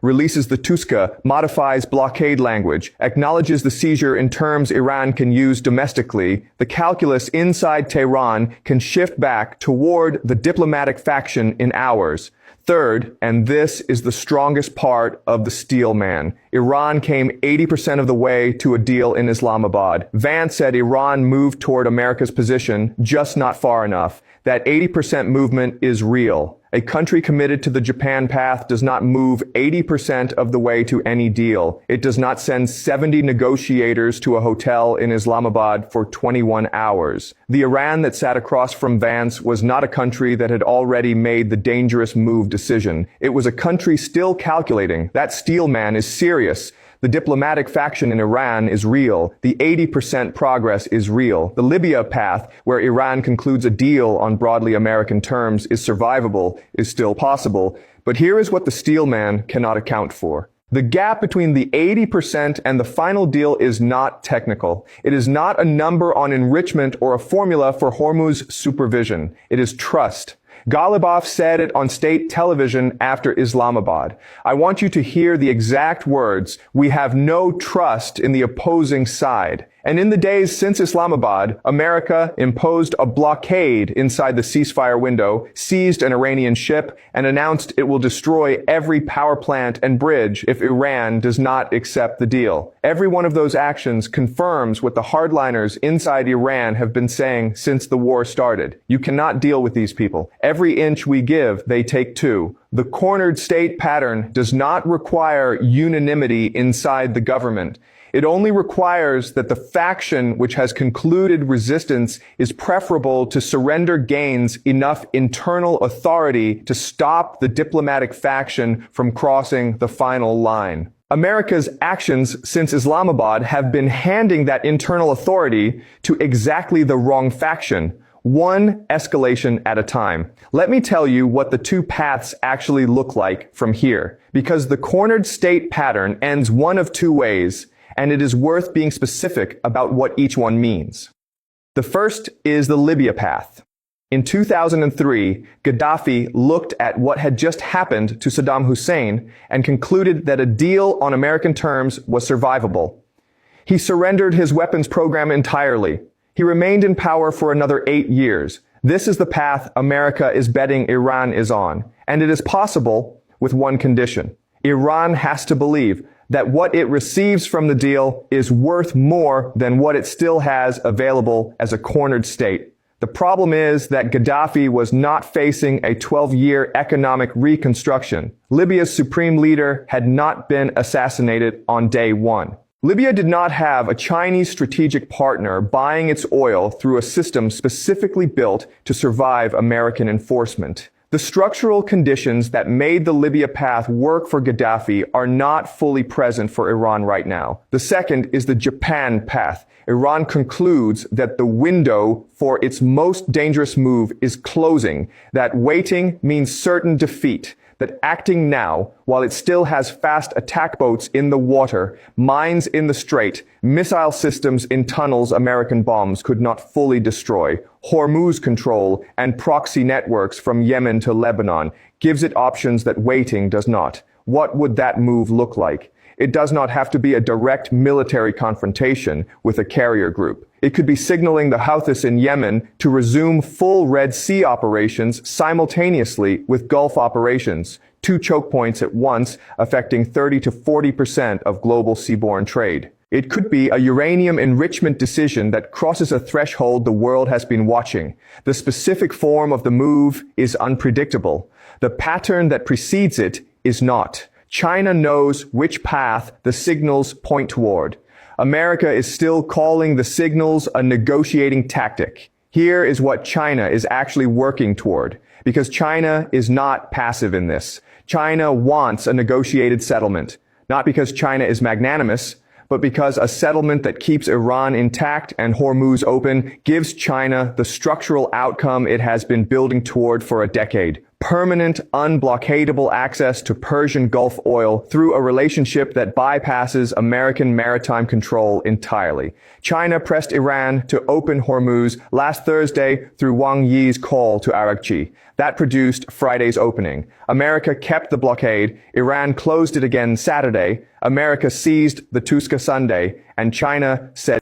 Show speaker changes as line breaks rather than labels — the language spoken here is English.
releases the Tuska, modifies blockade language, acknowledges the seizure in terms Iran can use domestically, the calculus inside Tehran can shift back toward the diplomatic faction in hours. Third, and this is the strongest part of the steel man, Iran came 80% of the way to a deal in Islamabad. Vance said Iran moved toward America's position, just not far enough. That 80% movement is real. A country committed to the Japan path does not move 80% of the way to any deal. It does not send 70 negotiators to a hotel in Islamabad for 21 hours. The Iran that sat across from Vance was not a country that had already made the dangerous move decision. It was a country still calculating. That steel man is serious. The diplomatic faction in Iran is real. The 80% progress is real. The Libya path, where Iran concludes a deal on broadly American terms, is survivable, is still possible. But here is what the steel man cannot account for. The gap between the 80% and the final deal is not technical. It is not a number on enrichment or a formula for Hormuz supervision. It is trust. Ghalibaf said it on state television after Islamabad. I want you to hear the exact words. We have no trust in the opposing side. And in the days since Islamabad, America imposed a blockade inside the ceasefire window, seized an Iranian ship, and announced it will destroy every power plant and bridge if Iran does not accept the deal. Every one of those actions confirms what the hardliners inside Iran have been saying since the war started. You cannot deal with these people. Every inch we give, they take two. The cornered state pattern does not require unanimity inside the government. It only requires that the faction which has concluded resistance is preferable to surrender gains enough internal authority to stop the diplomatic faction from crossing the final line. America's actions since Islamabad have been handing that internal authority to exactly the wrong faction, one escalation at a time. Let me tell you what the two paths actually look like from here, because the cornered state pattern ends one of two ways, and it is worth being specific about what each one means. The first is the Libya path. In 2003, Gaddafi looked at what had just happened to Saddam Hussein and concluded that a deal on American terms was survivable. He surrendered his weapons program entirely. He remained in power for another 8 years. This is the path America is betting Iran is on, and it is possible with one condition. Iran has to believe that what it receives from the deal is worth more than what it still has available as a cornered state. The problem is that Gaddafi was not facing a 12-year economic reconstruction. Libya's supreme leader had not been assassinated on day one. Libya did not have a Chinese strategic partner buying its oil through a system specifically built to survive American enforcement. The structural conditions that made the Libya path work for Gaddafi are not fully present for Iran right now. The second is the Japan path. Iran concludes that the window for its most dangerous move is closing, that waiting means certain defeat, that acting now, while it still has fast attack boats in the water, mines in the strait, missile systems in tunnels American bombs could not fully destroy, Hormuz control, and proxy networks from Yemen to Lebanon, gives it options that waiting does not. What would that move look like? It does not have to be a direct military confrontation with a carrier group. It could be signaling the Houthis in Yemen to resume full Red Sea operations simultaneously with Gulf operations, two choke points at once affecting 30 to 40% of global seaborne trade. It could be a uranium enrichment decision that crosses a threshold the world has been watching. The specific form of the move is unpredictable. The pattern that precedes it is not. China knows which path the signals point toward. America is still calling the signals a negotiating tactic. Here is what China is actually working toward, because China is not passive in this. China wants a negotiated settlement, not because China is magnanimous, but because a settlement that keeps Iran intact and Hormuz open gives China the structural outcome it has been building toward for a decade: permanent, unblockadable access to Persian Gulf oil through a relationship that bypasses American maritime control entirely. China pressed Iran to open Hormuz last Thursday through Wang Yi's call to Araghchi. That produced Friday's opening. America kept the blockade, Iran closed it again Saturday, America seized the Tuska Sunday, and China said